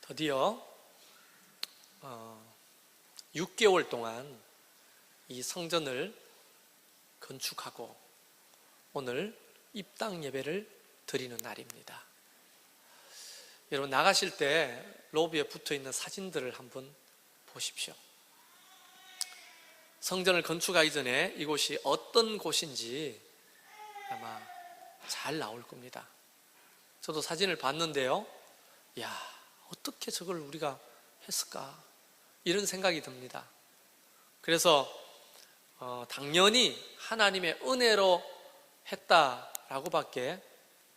드디어 6개월 동안 이 성전을 건축하고 오늘 입당 예배를 드리는 날입니다. 여러분 나가실 때 로비에 붙어있는 사진들을 한번 보십시오. 성전을 건축하기 전에 이곳이 어떤 곳인지 아마 잘 나올 겁니다. 저도 사진을 봤는데요, 야, 어떻게 저걸 우리가 했을까? 이런 생각이 듭니다. 그래서 당연히 하나님의 은혜로 했다라고밖에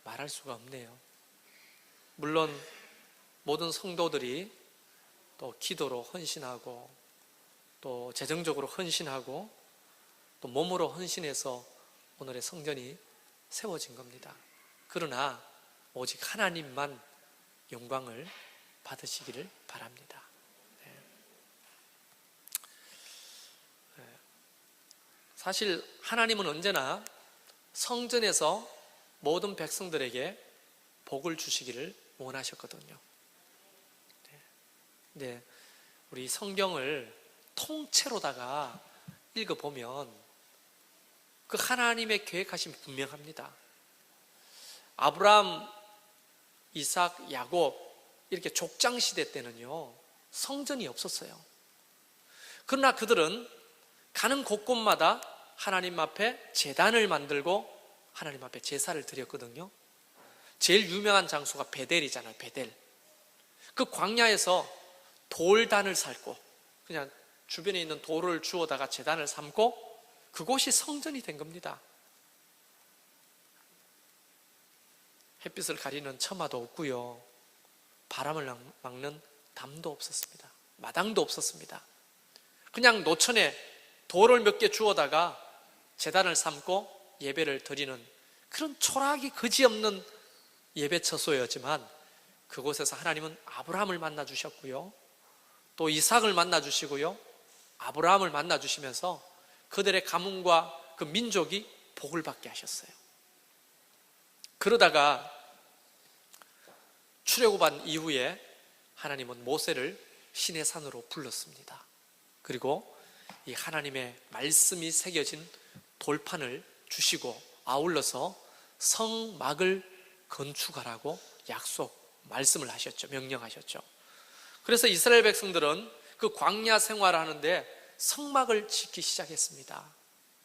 말할 수가 없네요. 물론 모든 성도들이 또 기도로 헌신하고 또 재정적으로 헌신하고 또 몸으로 헌신해서 오늘의 성전이 세워진 겁니다. 그러나 오직 하나님만 영광을 받으시기를 바랍니다. 사실 하나님은 언제나 성전에서 모든 백성들에게 복을 주시기를 원하셨거든요. 네, 우리 성경을 통째로다가 읽어보면 그 하나님의 계획하심이 분명합니다. 아브라함, 이삭, 야곱 이렇게 족장시대 때는요 성전이 없었어요. 그러나 그들은 가는 곳곳마다 하나님 앞에 제단을 만들고 하나님 앞에 제사를 드렸거든요. 제일 유명한 장소가 베델이잖아요. 베델. 그 광야에서 돌단을 삶고 그냥 주변에 있는 돌을 주워다가 제단을 삼고 그곳이 성전이 된 겁니다. 햇빛을 가리는 처마도 없고요, 바람을 막는 담도 없었습니다. 마당도 없었습니다. 그냥 노천에 돌을 몇 개 주워다가 제단을 삼고 예배를 드리는 그런 초라하기 그지없는 예배 처소였지만 그곳에서 하나님은 아브라함을 만나 주셨고요, 또 이삭을 만나 주시고요, 아브라함을 만나 주시면서 그들의 가문과 그 민족이 복을 받게 하셨어요. 그러다가 출애굽한 이후에 하나님은 모세를 시내 산으로 불렀습니다. 그리고 이 하나님의 말씀이 새겨진 돌판을 주시고 아울러서 성막을 건축하라고 말씀을 하셨죠. 명령하셨죠. 그래서 이스라엘 백성들은 그 광야 생활을 하는데 성막을 짓기 시작했습니다.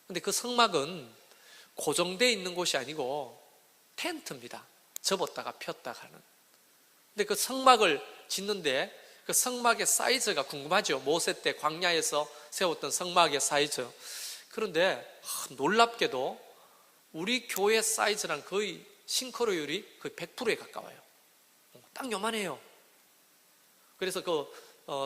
그런데 그 성막은 고정되어 있는 곳이 아니고 텐트입니다. 접었다가 폈다가 하는. 근데 그 성막을 짓는데 그 성막의 사이즈가 궁금하죠. 모세 때 광야에서 세웠던 성막의 사이즈. 그런데 놀랍게도 우리 교회 사이즈랑 거의 싱크로율이 거의 100%에 가까워요. 딱 요만해요. 그래서 그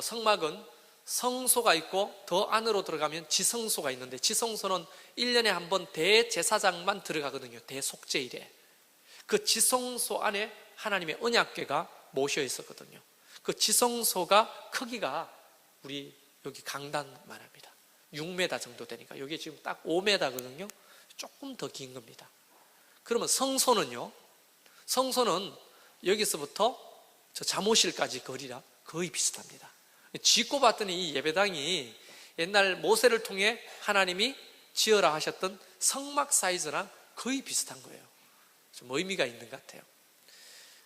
성막은 성소가 있고 더 안으로 들어가면 지성소가 있는데 지성소는 1년에 한 번 대제사장만 들어가거든요. 대속죄일에. 그 지성소 안에 하나님의 언약궤가 모셔 있었거든요. 그 지성소가 크기가 우리 여기 강단만 합니다. 6m 정도 되니까 여기 지금 딱 5m거든요. 조금 더 긴 겁니다. 그러면 성소는요, 성소는 여기서부터 저 잠옷실까지 거리랑 거의 비슷합니다. 짓고 봤더니 이 예배당이 옛날 모세를 통해 하나님이 지어라 하셨던 성막 사이즈랑 거의 비슷한 거예요. 좀 의미가 있는 것 같아요.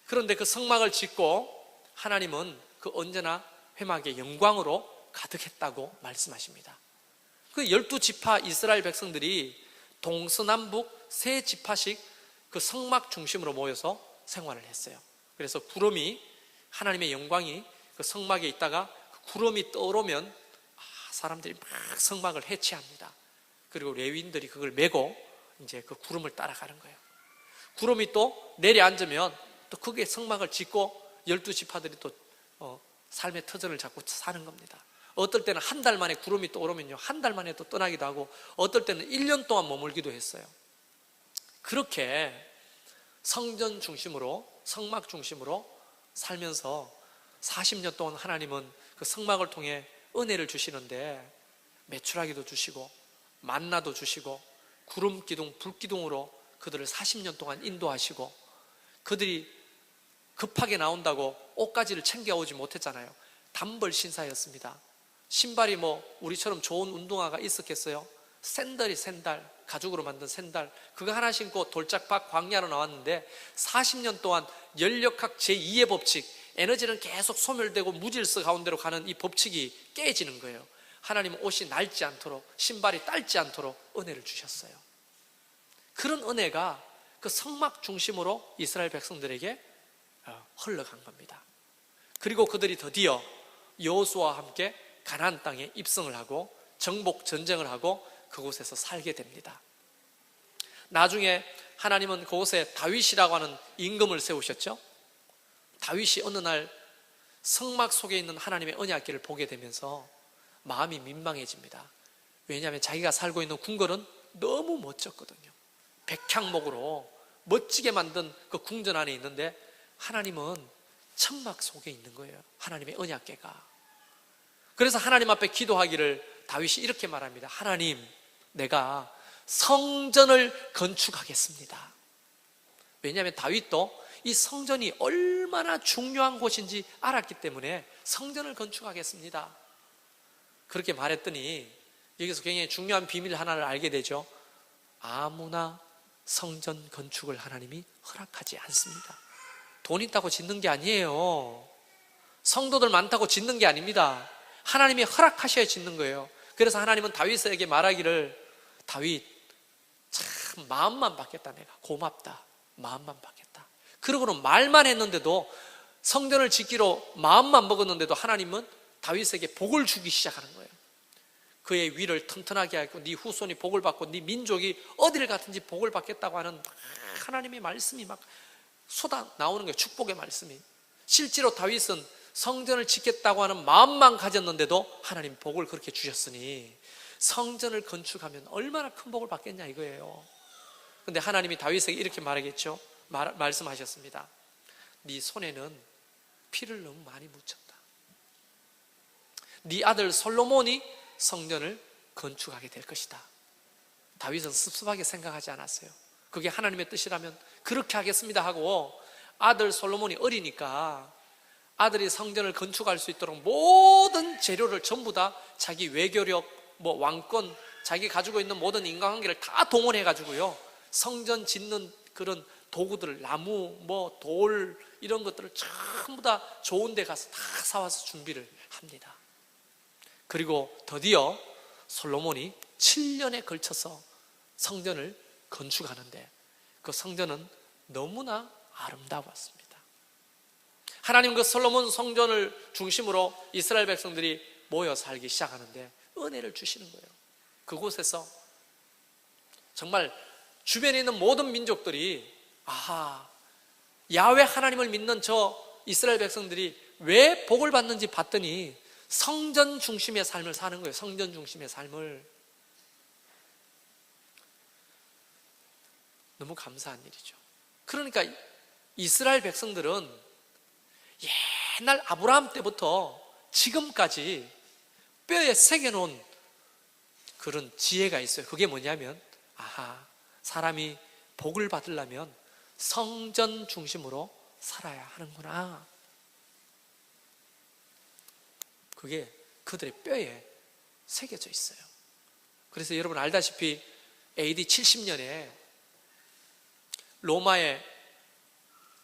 그런데 그 성막을 짓고 하나님은 그 언제나 회막의 영광으로 가득했다고 말씀하십니다. 그 12지파 이스라엘 백성들이 동서남북 3지파씩 그 성막 중심으로 모여서 생활을 했어요. 그래서 구름이, 하나님의 영광이 그 성막에 있다가 그 구름이 떠오르면 사람들이 막 성막을 해체합니다. 그리고 레위인들이 그걸 메고 이제 그 구름을 따라가는 거예요. 구름이 또 내려앉으면 또 크게 성막을 짓고 12지파들이 또 삶의 터전을 잡고 사는 겁니다. 어떨 때는 한 달 만에 구름이 떠오르면요, 한 달 만에 또 떠나기도 하고 어떨 때는 1년 동안 머물기도 했어요. 그렇게 성전 중심으로, 성막 중심으로 살면서 40년 동안 하나님은 그 성막을 통해 은혜를 주시는데 메추라기도 주시고 만나도 주시고 구름 기둥, 불 기둥으로 그들을 40년 동안 인도하시고 그들이 급하게 나온다고 옷가지를 챙겨오지 못했잖아요. 단벌 신사였습니다. 신발이 뭐 우리처럼 좋은 운동화가 있었겠어요? 샌들, 가죽으로 만든 샌들, 그거 하나 신고 돌짝밭 광야로 나왔는데 40년 동안 연력학 제2의 법칙, 에너지는 계속 소멸되고 무질서 가운데로 가는 이 법칙이 깨지는 거예요. 하나님은 옷이 낡지 않도록, 신발이 딸지 않도록 은혜를 주셨어요. 그런 은혜가 그 성막 중심으로 이스라엘 백성들에게 흘러간 겁니다. 그리고 그들이 드디어 여호수아와 함께 가나안 땅에 입성을 하고 정복 전쟁을 하고 그곳에서 살게 됩니다. 나중에 하나님은 그곳에 다윗이라고 하는 임금을 세우셨죠. 다윗이 어느 날 성막 속에 있는 하나님의 언약궤를 보게 되면서 마음이 민망해집니다. 왜냐하면 자기가 살고 있는 궁궐은 너무 멋졌거든요. 백향목으로 멋지게 만든 그 궁전 안에 있는데 하나님은 천막 속에 있는 거예요. 하나님의 언약궤가. 그래서 하나님 앞에 기도하기를 다윗이 이렇게 말합니다. 하나님, 내가 성전을 건축하겠습니다. 왜냐하면 다윗도 이 성전이 얼마나 중요한 곳인지 알았기 때문에 성전을 건축하겠습니다. 그렇게 말했더니 여기서 굉장히 중요한 비밀 하나를 알게 되죠. 아무나 성전 건축을 하나님이 허락하지 않습니다. 돈 있다고 짓는 게 아니에요. 성도들 많다고 짓는 게 아닙니다. 하나님이 허락하셔야 짓는 거예요. 그래서 하나님은 다윗에게 말하기를, 다윗, 참 마음만 받겠다. 내가 고맙다. 마음만 받겠다. 그러고는 말만 했는데도, 성전을 짓기로 마음만 먹었는데도 하나님은 다윗에게 복을 주기 시작하는 거예요. 그의 위를 튼튼하게 하고 네 후손이 복을 받고 네 민족이 어디를 가든지 복을 받겠다고 하는 하나님의 말씀이 막 쏟아 나오는 거예요. 축복의 말씀이. 실제로 다윗은 성전을 짓겠다고 하는 마음만 가졌는데도 하나님 복을 그렇게 주셨으니 성전을 건축하면 얼마나 큰 복을 받겠냐 이거예요. 근데 하나님이 다윗에게 이렇게 말하겠죠. 말씀하셨습니다. 네 손에는 피를 너무 많이 묻혔다. 네 아들 솔로몬이 성전을 건축하게 될 것이다. 다윗은 습습하게 생각하지 않았어요. 그게 하나님의 뜻이라면 그렇게 하겠습니다 하고, 아들 솔로몬이 어리니까 아들이 성전을 건축할 수 있도록 모든 재료를 전부 다 자기 외교력, 뭐 왕권, 자기 가지고 있는 모든 인간관계를 다 동원해 가지고요, 성전 짓는 그런 도구들을, 나무, 뭐 돌, 이런 것들을 전부 다 좋은 데 가서 다 사와서 준비를 합니다. 그리고 드디어 솔로몬이 7년에 걸쳐서 성전을 건축하는데 그 성전은 너무나 아름다웠습니다. 하나님 그 솔로몬 성전을 중심으로 이스라엘 백성들이 모여 살기 시작하는데 은혜를 주시는 거예요. 그곳에서 정말 주변에 있는 모든 민족들이, 아하, 야훼 하나님을 믿는 저 이스라엘 백성들이 왜 복을 받는지 봤더니 성전 중심의 삶을 사는 거예요. 성전 중심의 삶을. 너무 감사한 일이죠. 그러니까 이스라엘 백성들은 옛날 아브라함 때부터 지금까지 뼈에 새겨놓은 그런 지혜가 있어요. 그게 뭐냐면, 아하, 사람이 복을 받으려면 성전 중심으로 살아야 하는구나. 그게 그들의 뼈에 새겨져 있어요. 그래서 여러분 알다시피 AD 70년에 로마의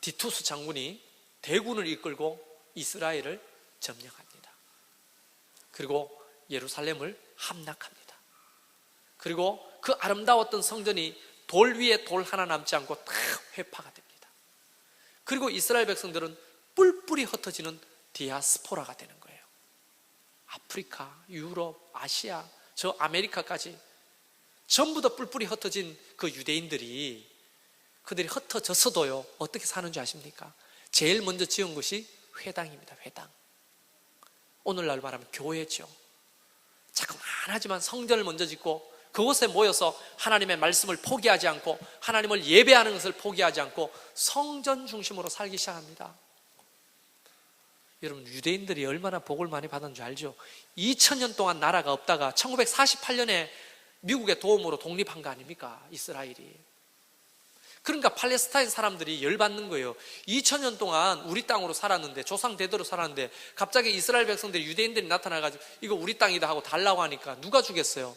디투스 장군이 대군을 이끌고 이스라엘을 점령합니다. 그리고 예루살렘을 함락합니다. 그리고 그 아름다웠던 성전이 돌 위에 돌 하나 남지 않고 다 회파가 됩니다. 그리고 이스라엘 백성들은 뿔뿔이 흩어지는 디아스포라가 되는 거예요. 아프리카, 유럽, 아시아, 저 아메리카까지 전부 다 뿔뿔이 흩어진 그 유대인들이, 그들이 흩어져서도요 어떻게 사는 줄 아십니까? 제일 먼저 지은 것이 회당입니다. 회당. 오늘날 말하면 교회죠. 자꾸만 하지만 성전을 먼저 짓고 그곳에 모여서 하나님의 말씀을 포기하지 않고 하나님을 예배하는 것을 포기하지 않고 성전 중심으로 살기 시작합니다. 여러분, 유대인들이 얼마나 복을 많이 받은 줄 알죠? 2000년 동안 나라가 없다가 1948년에 미국의 도움으로 독립한 거 아닙니까? 이스라엘이. 그러니까 팔레스타인 사람들이 열받는 거예요. 2000년 동안 우리 땅으로 살았는데, 조상 대대로 살았는데 갑자기 이스라엘 백성들이, 유대인들이 나타나가지고 이거 우리 땅이다 하고 달라고 하니까 누가 주겠어요?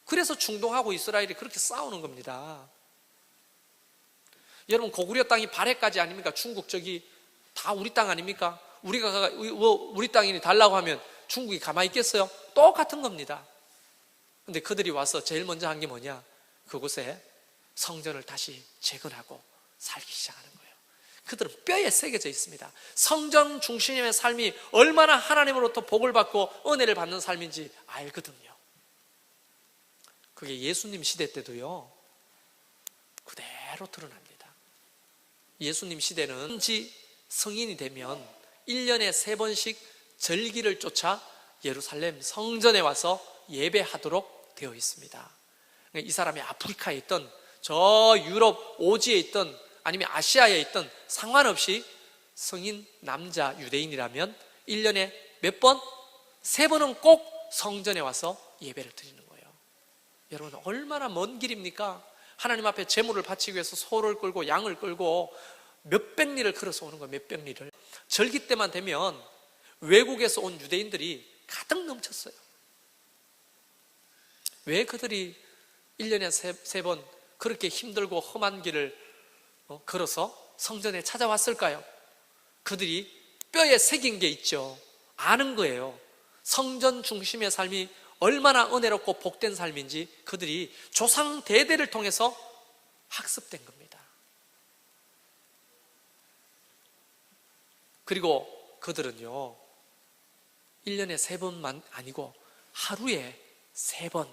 그래서 중동하고 이스라엘이 그렇게 싸우는 겁니다. 여러분, 고구려 땅이 발해까지 아닙니까? 중국 저기 다 우리 땅 아닙니까? 우리가 우리 땅이니 달라고 하면 중국이 가만히 있겠어요? 똑같은 겁니다. 근데 그들이 와서 제일 먼저 한 게 뭐냐? 그곳에 성전을 다시 재건하고 살기 시작하는 거예요. 그들은 뼈에 새겨져 있습니다. 성전 중심의 삶이 얼마나 하나님으로부터 복을 받고 은혜를 받는 삶인지 알거든요. 그게 예수님 시대 때도요, 그대로 드러납니다. 예수님 시대는 성인이 되면 1년에 3번씩 절기를 쫓아 예루살렘 성전에 와서 예배하도록 되어 있습니다. 이 사람이 아프리카에 있던, 저 유럽 오지에 있던, 아니면 아시아에 있던 상관없이 성인 남자 유대인이라면 1년에 몇 번? 3번은 꼭 성전에 와서 예배를 드리는 거예요. 여러분, 얼마나 먼 길입니까? 하나님 앞에 제물을 바치기 위해서 소를 끌고 양을 끌고 몇백 리를 걸어서 오는 거예요. 몇백 리를. 절기 때만 되면 외국에서 온 유대인들이 가득 넘쳤어요. 왜 그들이 1년에 3번 그렇게 힘들고 험한 길을 걸어서 성전에 찾아왔을까요? 그들이 뼈에 새긴 게 있죠. 아는 거예요. 성전 중심의 삶이 얼마나 은혜롭고 복된 삶인지 그들이 조상 대대를 통해서 학습된 겁니다. 그리고 그들은요, 1년에 3번만 아니고 하루에 3번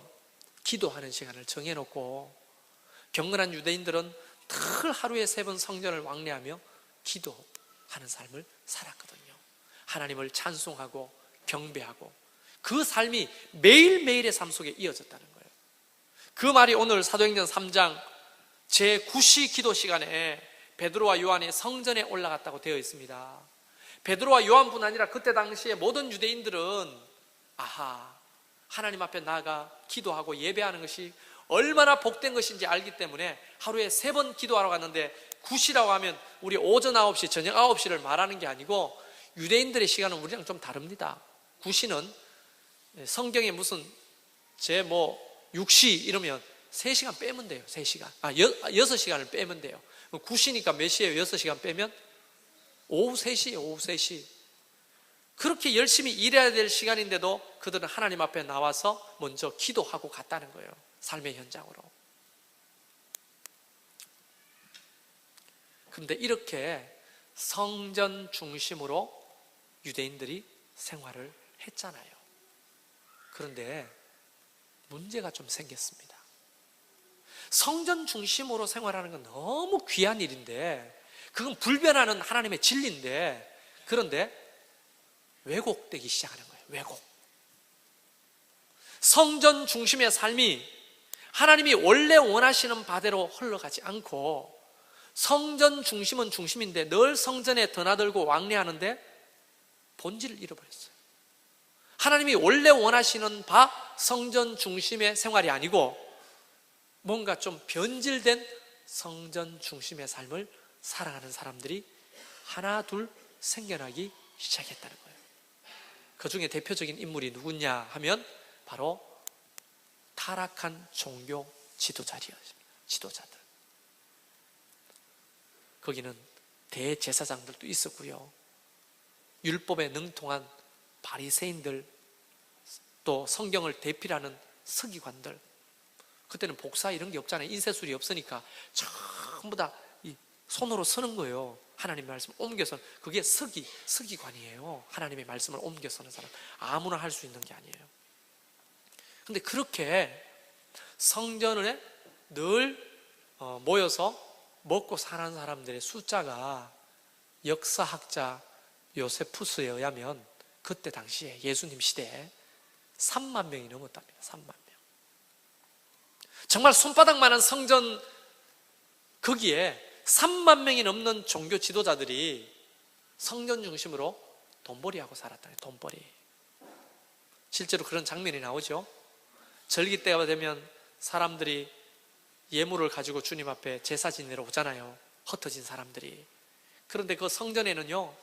기도하는 시간을 정해놓고, 경건한 유대인들은 늘 하루에 3번 성전을 왕래하며 기도하는 삶을 살았거든요. 하나님을 찬송하고 경배하고, 그 삶이 매일매일의 삶 속에 이어졌다는 거예요. 그 말이 오늘 사도행전 3장 제9시 기도 시간에 베드로와 요한이 성전에 올라갔다고 되어 있습니다. 베드로와 요한뿐 아니라 그때 당시에 모든 유대인들은 하나님 앞에 나아가 기도하고 예배하는 것이 얼마나 복된 것인지 알기 때문에 하루에 3번 기도하러 갔는데, 9시라고 하면 우리 오전 9시, 저녁 9시를 말하는 게 아니고 유대인들의 시간은 우리랑 좀 다릅니다. 9시는 성경에 무슨 6시 이러면 3시간 빼면 돼요. 3시간. 6시간을 빼면 돼요. 9시니까 몇 시예요? 6시간 빼면? 오후 3시예요. 오후 3시. 그렇게 열심히 일해야 될 시간인데도 그들은 하나님 앞에 나와서 먼저 기도하고 갔다는 거예요. 삶의 현장으로. 그런데 이렇게 성전 중심으로 유대인들이 생활을 했잖아요. 그런데 문제가 좀 생겼습니다. 성전 중심으로 생활하는 건 너무 귀한 일인데, 그건 불변하는 하나님의 진리인데, 그런데 왜곡되기 시작하는 거예요. 왜곡. 성전 중심의 삶이 하나님이 원래 원하시는 바대로 흘러가지 않고, 성전 중심은 중심인데 늘 성전에 드나들고 왕래하는데 본질을 잃어버렸어요. 하나님이 원래 원하시는 바 성전 중심의 생활이 아니고 뭔가 좀 변질된 성전 중심의 삶을 살아가는 사람들이 하나 둘 생겨나기 시작했다는 거예요. 그 중에 대표적인 인물이 누구냐 하면 바로 타락한 종교 지도자들. 거기는 대제사장들도 있었고요, 율법에 능통한 바리새인들, 또 성경을 대필하는 서기관들. 그때는 복사 이런 게 없잖아요. 인쇄술이 없으니까 전부 다 손으로 쓰는 거예요. 하나님의 말씀을 옮겨서. 그게 서기관이에요. 하나님의 말씀을 옮겨 쓰는 사람. 아무나 할 수 있는 게 아니에요. 근데 그렇게 성전에 늘 모여서 먹고 사는 사람들의 숫자가 역사학자 요세푸스에 의하면 그때 당시에 예수님 시대에 3만 명이 넘었답니다. 3만 명. 정말 손바닥만한 성전, 거기에 3만 명이 넘는 종교 지도자들이 성전 중심으로 돈벌이하고 살았다는 거예요. 돈벌이. 실제로 그런 장면이 나오죠. 절기 때가 되면 사람들이 예물을 가지고 주님 앞에 제사 지내러 오잖아요. 흩어진 사람들이. 그런데 그 성전에는요,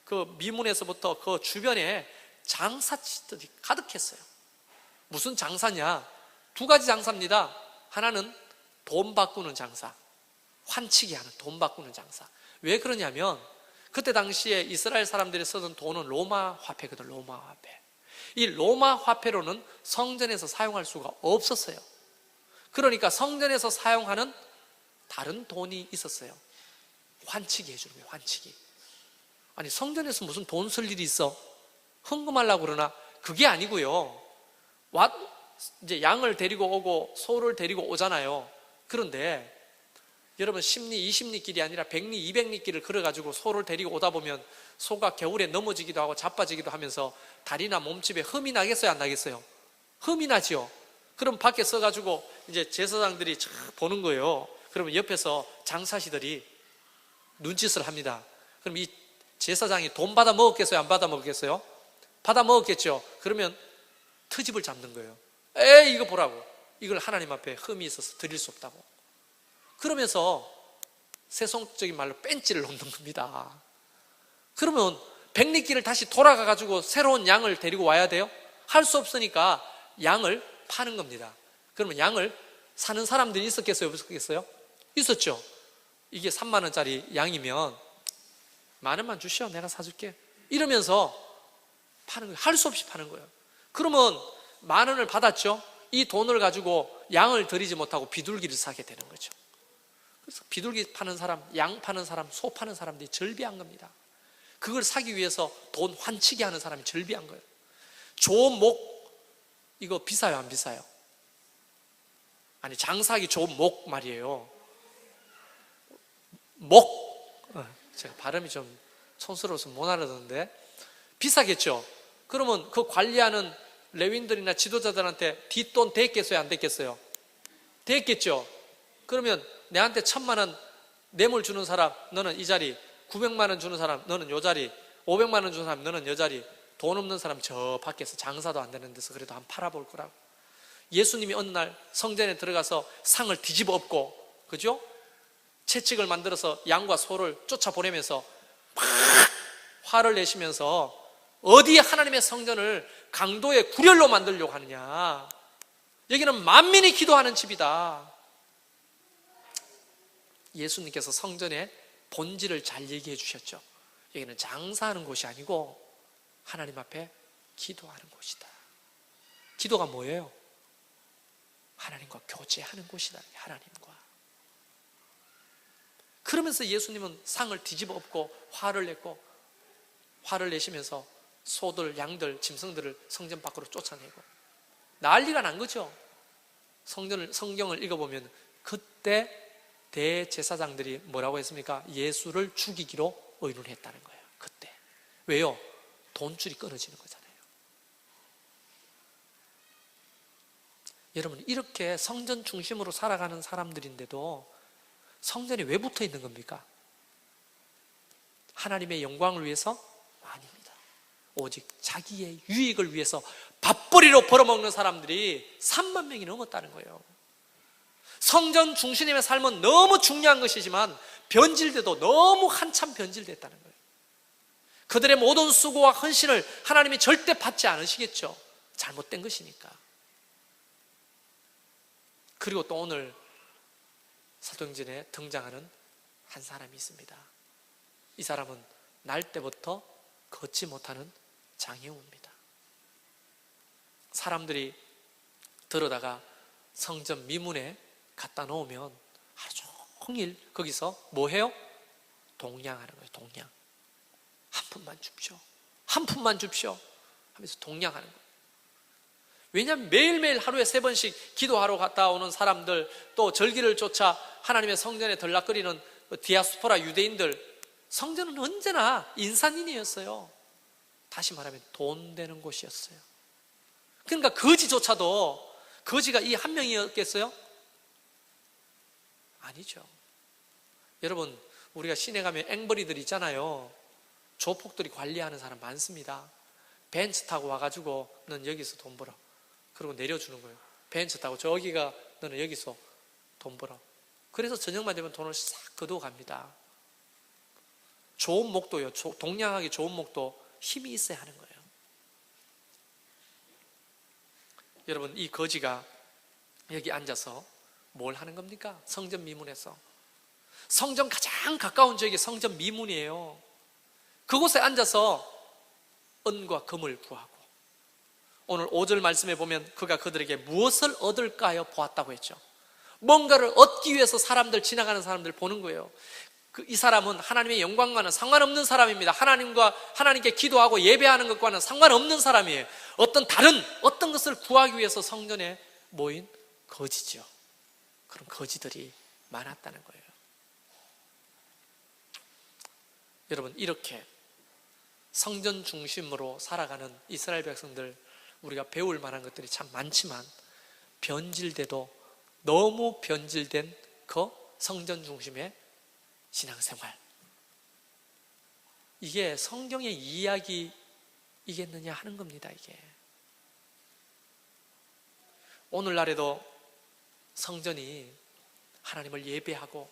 그 미문에서부터 그 주변에 장사치들이 가득했어요. 무슨 장사냐? 두 가지 장사입니다. 하나는 돈 바꾸는 장사, 환치기 하는 돈 바꾸는 장사. 왜 그러냐면 그때 당시에 이스라엘 사람들이 쓰던 돈은 로마 화폐거든. 로마 화폐. 이 로마 화폐로는 성전에서 사용할 수가 없었어요. 그러니까 성전에서 사용하는 다른 돈이 있었어요. 환치기 해주는 거예요. 환치기. 아니, 성전에서 무슨 돈 쓸 일이 있어? 헌금하려고 그러나? 그게 아니고요. 이제 양을 데리고 오고 소를 데리고 오잖아요. 그런데 여러분 10리, 20리길이 아니라 100리, 200리길을 걸어가지고 소를 데리고 오다 보면 소가 겨울에 넘어지기도 하고 자빠지기도 하면서 다리나 몸집에 흠이 나겠어요? 안 나겠어요? 흠이 나죠. 그럼 밖에 서가지고 이제 제사장들이 보는 거예요. 그러면 옆에서 장사시들이 눈짓을 합니다. 그럼 이 제사장이 돈 받아 먹었겠어요? 안 받아 먹었겠어요? 받아 먹었겠죠. 그러면 트집을 잡는 거예요. 에이, 이거 보라고. 이걸 하나님 앞에 흠이 있어서 드릴 수 없다고. 그러면서 세속적인 말로 뺀찌를 놓는 겁니다. 그러면 백리길을 다시 돌아가가지고 새로운 양을 데리고 와야 돼요? 할 수 없으니까 양을 파는 겁니다. 그러면 양을 사는 사람들이 있었겠어요? 없었겠어요? 있었죠. 이게 3만 원짜리 양이면 10,000원만 주시오, 내가 사줄게, 이러면서 파는 거예요. 할 수 없이 파는 거예요. 그러면 10,000원을 받았죠. 이 돈을 가지고 양을 드리지 못하고 비둘기를 사게 되는 거죠. 그래서 비둘기 파는 사람, 양 파는 사람, 소 파는 사람들이 절비한 겁니다. 그걸 사기 위해서 돈 환치기 하는 사람이 절비한 거예요. 좋은 목, 이거 비싸요, 안 비싸요? 아니, 장사하기 좋은 목 말이에요. 목, 제가 발음이 좀 촌스러워서 못 알아듣는데 비싸겠죠. 그러면 그 관리하는 레윈들이나 지도자들한테 뒷돈 됐겠어요, 안 됐겠어요? 됐겠죠. 그러면 내한테 1,000만 원 뇌물 주는 사람 너는 이 자리, 900만 원 주는 사람 너는 요 자리, 500만 원 주는 사람 너는 요 자리, 돈 없는 사람 저 밖에서 장사도 안 되는 데서 그래도 한번 팔아볼 거라고. 예수님이 어느 날 성전에 들어가서 상을 뒤집어 엎고, 그죠? 채찍을 만들어서 양과 소를 쫓아보내면서 막 화를 내시면서 어디 하나님의 성전을 강도의 구렬로 만들려고 하느냐, 여기는 만민이 기도하는 집이다. 예수님께서 성전의 본질을 잘 얘기해 주셨죠. 여기는 장사하는 곳이 아니고 하나님 앞에 기도하는 곳이다. 기도가 뭐예요? 하나님과 교제하는 곳이다. 하나님과. 그러면서 예수님은 상을 뒤집어 엎고 화를 내시면서 소들, 양들, 짐승들을 성전 밖으로 쫓아내고 난리가 난 거죠. 성경을 읽어보면 그때 대제사장들이 뭐라고 했습니까? 예수를 죽이기로 의논했다는 거예요. 그때. 왜요? 돈줄이 끊어지는 거잖아요. 여러분, 이렇게 성전 중심으로 살아가는 사람들인데도 성전이 왜 붙어 있는 겁니까? 하나님의 영광을 위해서? 아닙니다. 오직 자기의 유익을 위해서 밥벌이로 벌어먹는 사람들이 3만 명이 넘었다는 거예요. 성전 중심의 삶은 너무 중요한 것이지만 변질돼도 너무 한참 변질됐다는 거예요. 그들의 모든 수고와 헌신을 하나님이 절대 받지 않으시겠죠. 잘못된 것이니까. 그리고 또 오늘 사도행전에 등장하는 한 사람이 있습니다. 이 사람은 날 때부터 걷지 못하는 장애우입니다. 사람들이 들어다가 성전 미문에 갖다 놓으면 하루 종일 거기서 뭐 해요? 동냥하는 거예요. 동냥. 한 푼만 줍시오, 한 푼만 줍시오 하면서 동냥하는 거예요. 왜냐하면 매일매일 하루에 3번씩 기도하러 갔다 오는 사람들, 또 절기를 쫓아 하나님의 성전에 들락거리는 디아스포라 유대인들, 성전은 언제나 인산인이었어요. 다시 말하면 돈 되는 곳이었어요. 그러니까 거지조차도, 거지가 이 한 명이었겠어요? 아니죠. 여러분, 우리가 시내 가면 앵벌이들 있잖아요. 조폭들이 관리하는 사람 많습니다. 벤츠 타고 와가지고 너는 여기서 돈 벌어, 그리고 내려주는 거예요. 벤츠 타고 저기가 너는 여기서 돈 벌어. 그래서 저녁만 되면 돈을 싹 거두어 갑니다. 좋은 목도요, 동냥하기 좋은 목도 힘이 있어야 하는 거예요. 여러분, 이 거지가 여기 앉아서 뭘 하는 겁니까? 성전 미문에서. 성전 가장 가까운 지역이 성전 미문이에요. 그곳에 앉아서 은과 금을 구하고, 오늘 5절 말씀에 보면 그가 그들에게 무엇을 얻을까요? 보았다고 했죠. 뭔가를 얻기 위해서 지나가는 사람들 보는 거예요. 이 사람은 하나님의 영광과는 상관없는 사람입니다. 하나님께 기도하고 예배하는 것과는 상관없는 사람이에요. 어떤 것을 구하기 위해서 성전에 모인 거지죠. 그런 거지들이 많았다는 거예요. 여러분, 이렇게 성전 중심으로 살아가는 이스라엘 백성들, 우리가 배울 만한 것들이 참 많지만 변질돼도 너무 변질된 그 성전 중심의 신앙생활, 이게 성경의 이야기이겠느냐 하는 겁니다. 이게 오늘날에도 성전이 하나님을 예배하고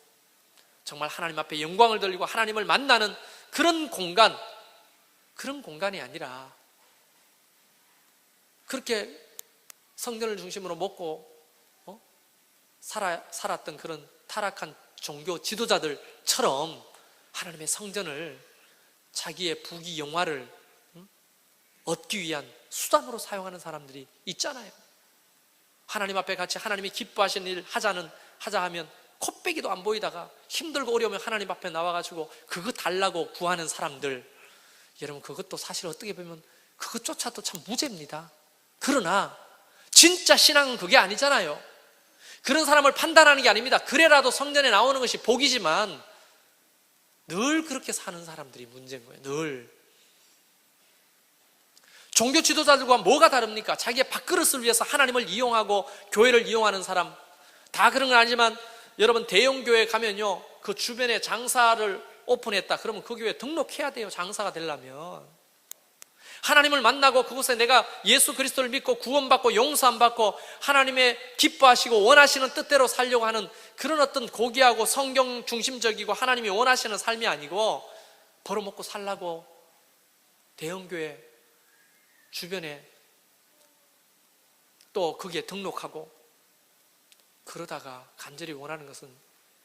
정말 하나님 앞에 영광을 돌리고 하나님을 만나는 그런 공간이 아니라, 그렇게 성전을 중심으로 먹고 살았던 그런 타락한 종교 지도자들처럼 하나님의 성전을 자기의 부귀 영화를 얻기 위한 수단으로 사용하는 사람들이 있잖아요. 하나님 앞에 같이 하나님이 기뻐하시는 일 하자 하면 코빼기도 안 보이다가 힘들고 어려우면 하나님 앞에 나와가지고 그거 달라고 구하는 사람들, 여러분, 그것도 사실 어떻게 보면 그것조차도 참 무죄입니다. 그러나 진짜 신앙은 그게 아니잖아요. 그런 사람을 판단하는 게 아닙니다. 그래라도 성전에 나오는 것이 복이지만 늘 그렇게 사는 사람들이 문제인 거예요. 늘. 종교 지도자들과 뭐가 다릅니까? 자기의 밥그릇을 위해서 하나님을 이용하고 교회를 이용하는 사람, 다 그런 건 아니지만, 여러분, 대형교회 가면요, 그 주변에 장사를 오픈했다 그러면 그 교회에 등록해야 돼요. 장사가 되려면. 하나님을 만나고 그곳에 내가 예수 그리스도를 믿고 구원받고 용서함 받고 하나님의 기뻐하시고 원하시는 뜻대로 살려고 하는 그런 어떤 고귀하고 성경 중심적이고 하나님이 원하시는 삶이 아니고, 벌어먹고 살라고 대형교회 주변에 또 거기에 등록하고, 그러다가 간절히 원하는 것은,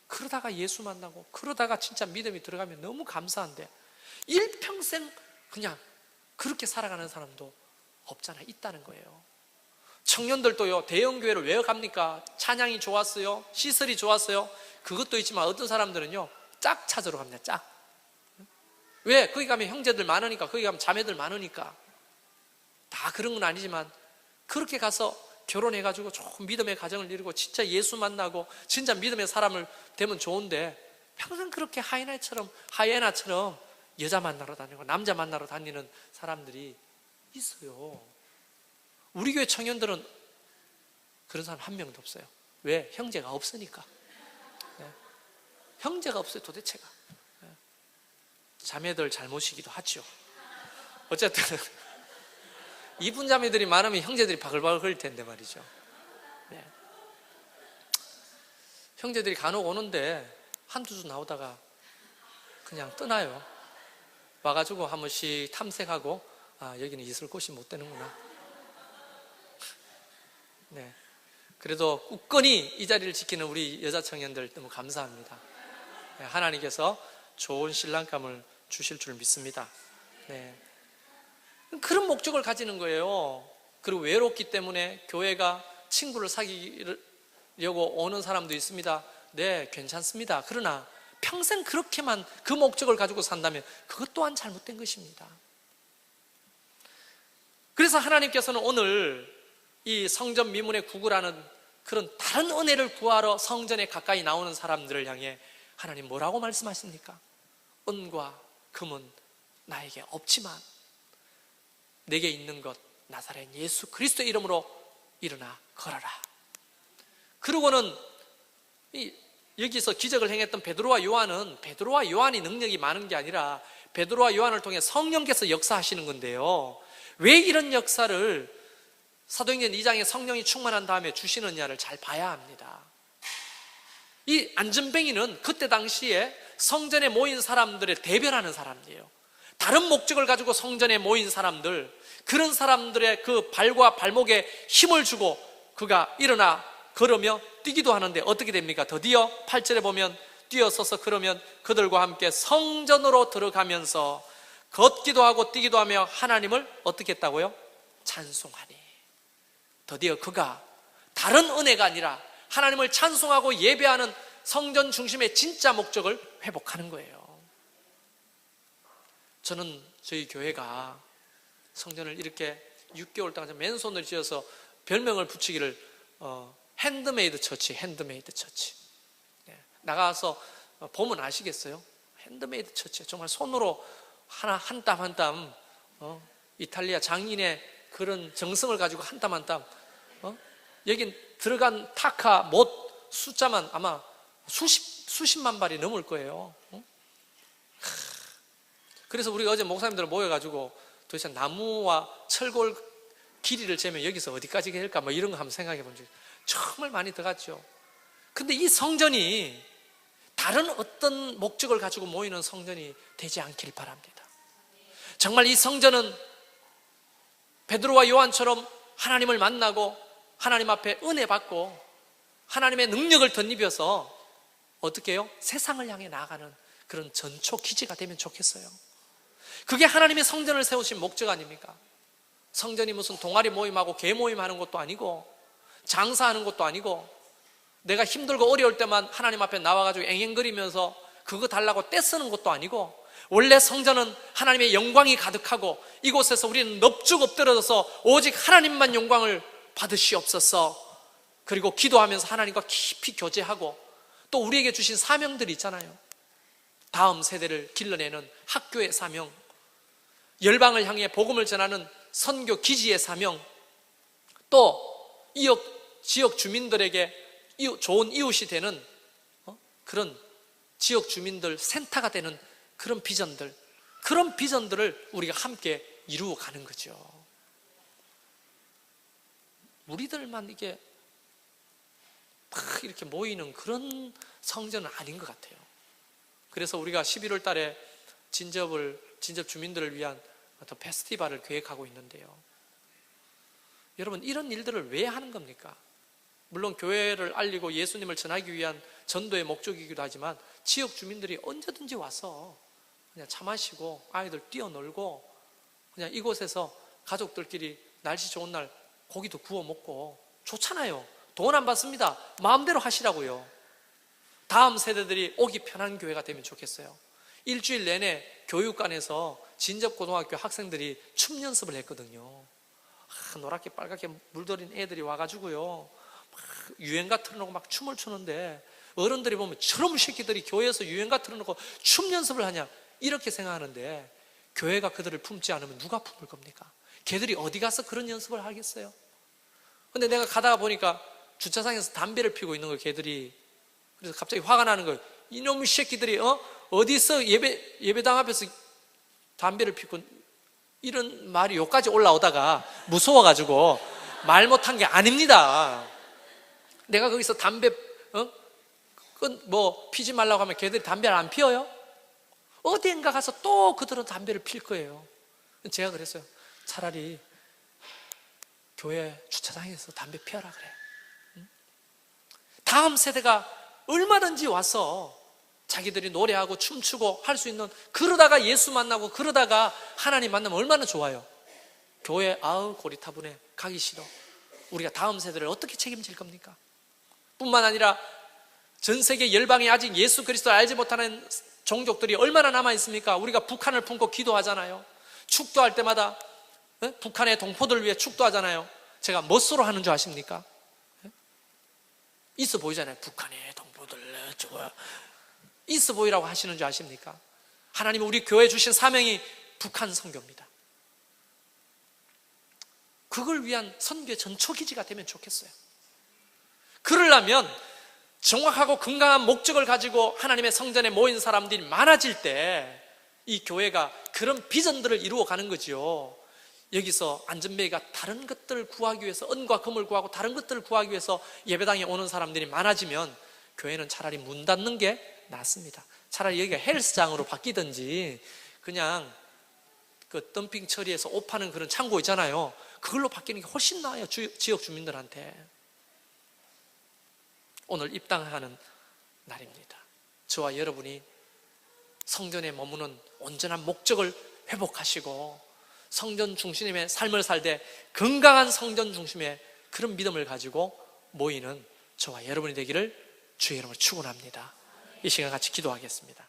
그러다가 예수 만나고 그러다가 진짜 믿음이 들어가면 너무 감사한데 일평생 그냥 그렇게 살아가는 사람도 없잖아요. 있다는 거예요. 청년들도요, 대형교회를 왜 갑니까? 찬양이 좋았어요? 시설이 좋았어요? 그것도 있지만 어떤 사람들은요, 짝 찾으러 갑니다. 짝. 왜? 거기 가면 형제들 많으니까, 거기 가면 자매들 많으니까. 다 그런 건 아니지만 그렇게 가서 결혼해가지고 조금 믿음의 가정을 이루고 진짜 예수 만나고 진짜 믿음의 사람을 되면 좋은데, 평생 그렇게 하이에나처럼 여자 만나러 다니고 남자 만나러 다니는 사람들이 있어요. 우리 교회 청년들은 그런 사람 한 명도 없어요. 왜? 형제가 없으니까. 네. 형제가 없어요, 도대체가. 네. 자매들 잘못이기도 하죠. 어쨌든 이분 자매들이 많으면 형제들이 바글바글 거릴 텐데 말이죠. 네. 형제들이 간혹 오는데 한두 주 나오다가 그냥 떠나요. 와가지고 한 번씩 탐색하고, 아, 여기는 있을 곳이 못 되는구나. 네. 그래도 굳건히 이 자리를 지키는 우리 여자 청년들 너무 감사합니다. 네, 하나님께서 좋은 신랑감을 주실 줄 믿습니다. 네. 그런 목적을 가지는 거예요. 그리고 외롭기 때문에 교회가 친구를 사귀려고 오는 사람도 있습니다. 네, 괜찮습니다. 그러나 평생 그렇게만 그 목적을 가지고 산다면 그것 또한 잘못된 것입니다. 그래서 하나님께서는 오늘 이 성전 미문에 구걸하는 그런 다른 은혜를 구하러 성전에 가까이 나오는 사람들을 향해 하나님 뭐라고 말씀하십니까? 은과 금은 나에게 없지만 내게 있는 것 나사렛 예수 그리스도의 이름으로 일어나 걸어라. 그러고는 여기서 기적을 행했던 베드로와 요한이 능력이 많은 게 아니라 베드로와 요한을 통해 성령께서 역사하시는 건데요, 왜 이런 역사를 사도행전 2장에 성령이 충만한 다음에 주시느냐를 잘 봐야 합니다. 이 안전뱅이는 그때 당시에 성전에 모인 사람들을 대변하는 사람이에요. 다른 목적을 가지고 성전에 모인 사람들, 그런 사람들의 그 발과 발목에 힘을 주고 그가 일어나 걸으며 뛰기도 하는데 어떻게 됩니까? 드디어 8절에 보면 뛰어서서 그러면 그들과 함께 성전으로 들어가면서 걷기도 하고 뛰기도 하며 하나님을 어떻게 했다고요? 찬송하니. 드디어 그가 다른 은혜가 아니라 하나님을 찬송하고 예배하는 성전 중심의 진짜 목적을 회복하는 거예요. 저는 저희 교회가 성전을 이렇게 6개월 동안 맨손을 쥐어서 별명을 붙이기를 핸드메이드 처치, 핸드메이드 처치. 나가서 보면 아시겠어요? 핸드메이드 처치. 정말 손으로 하나 한 땀 한 땀 이탈리아 장인의 그런 정성을 가지고 한 땀 한 땀 여긴 들어간 타카 못 숫자만 아마 수십만 발이 넘을 거예요. 그래서 우리가 어제 목사님들 모여가지고 도대체 나무와 철골 길이를 재면 여기서 어디까지 갈까 뭐 이런 거 한번 생각해 본 적이 정말 많이 들어갔죠. 근데 이 성전이 다른 어떤 목적을 가지고 모이는 성전이 되지 않길 바랍니다. 정말 이 성전은 베드로와 요한처럼 하나님을 만나고 하나님 앞에 은혜 받고 하나님의 능력을 덧입어서 어떻게 해요? 세상을 향해 나아가는 그런 전초 기지가 되면 좋겠어요. 그게 하나님의 성전을 세우신 목적 아닙니까? 성전이 무슨 동아리 모임하고 개 모임하는 것도 아니고 장사하는 것도 아니고 내가 힘들고 어려울 때만 하나님 앞에 나와가지고 앵앵거리면서 그거 달라고 떼쓰는 것도 아니고 원래 성전은 하나님의 영광이 가득하고 이곳에서 우리는 넙죽 엎드려서 오직 하나님만 영광을 받으시옵소서. 그리고 기도하면서 하나님과 깊이 교제하고 또 우리에게 주신 사명들이 있잖아요. 다음 세대를 길러내는 학교의 사명, 열방을 향해 복음을 전하는 선교 기지의 사명, 또 지역 주민들에게 좋은 이웃이 되는 그런 지역 주민들 센터가 되는 그런 비전들을 우리가 함께 이루어가는 거죠. 우리들만 이렇게 모이는 그런 성전은 아닌 것 같아요. 그래서 우리가 11월 달에 진접 주민들을 위한 어떤 페스티벌을 계획하고 있는데요. 여러분, 이런 일들을 왜 하는 겁니까? 물론 교회를 알리고 예수님을 전하기 위한 전도의 목적이기도 하지만 지역 주민들이 언제든지 와서 그냥 차 마시고 아이들 뛰어놀고 그냥 이곳에서 가족들끼리 날씨 좋은 날 고기도 구워 먹고 좋잖아요. 돈 안 받습니다. 마음대로 하시라고요. 다음 세대들이 오기 편한 교회가 되면 좋겠어요. 일주일 내내 교육관에서 진접고등학교 학생들이 춤 연습을 했거든요. 노랗게 빨갛게 물들인 애들이 와가지고요 막 유행가 틀어놓고 막 춤을 추는데 어른들이 보면 저런 새끼들이 교회에서 유행가 틀어놓고 춤 연습을 하냐 이렇게 생각하는데 교회가 그들을 품지 않으면 누가 품을 겁니까? 걔들이 어디 가서 그런 연습을 하겠어요? 근데 내가 가다가 보니까 주차장에서 담배를 피우고 있는 거예요, 걔들이. 그래서 갑자기 화가 나는 거예요. 이놈의 새끼들이 어디서 예배당 앞에서 담배를 피우고 이런 말이 여기까지 올라오다가 무서워가지고 말 못한 게 아닙니다. 내가 거기서 담배 피지 말라고 하면 걔들이 담배를 안 피워요? 어디인가 가서 또 그들은 담배를 필 거예요. 제가 그랬어요. 차라리 교회 주차장에서 담배 피워라 그래. 다음 세대가 얼마든지 와서 자기들이 노래하고 춤추고 할 수 있는, 그러다가 예수 만나고 그러다가 하나님 만나면 얼마나 좋아요. 교회 고리타분해 가기 싫어. 우리가 다음 세대를 어떻게 책임질 겁니까? 뿐만 아니라 전 세계 열방에 아직 예수 그리스도를 알지 못하는 종족들이 얼마나 남아 있습니까? 우리가 북한을 품고 기도하잖아요. 축도할 때마다 북한의 동포들을 위해 축도하잖아요. 제가 멋으로 하는 줄 아십니까? 있어 보이잖아요. 북한의 동포들 있어 보이라고 하시는 줄 아십니까? 하나님은 우리 교회에 주신 사명이 북한 선교입니다. 그걸 위한 선교의 전초기지가 되면 좋겠어요. 그러려면 정확하고 건강한 목적을 가지고 하나님의 성전에 모인 사람들이 많아질 때 이 교회가 그런 비전들을 이루어가는 거죠. 여기서 안전뱅이가 다른 것들을 구하기 위해서, 은과 금을 구하고 다른 것들을 구하기 위해서 예배당에 오는 사람들이 많아지면 교회는 차라리 문 닫는 게 낫습니다. 차라리 여기가 헬스장으로 바뀌든지 그냥 그 덤핑 처리해서 옷 파는 그런 창고 있잖아요. 그걸로 바뀌는 게 훨씬 나아요. 지역 주민들한테. 오늘 입당하는 날입니다. 저와 여러분이 성전에 머무는 온전한 목적을 회복하시고 성전 중심의 삶을 살되 건강한 성전 중심의 그런 믿음을 가지고 모이는 저와 여러분이 되기를 주의 이름으로 축원합니다. 이 시간 같이 기도하겠습니다.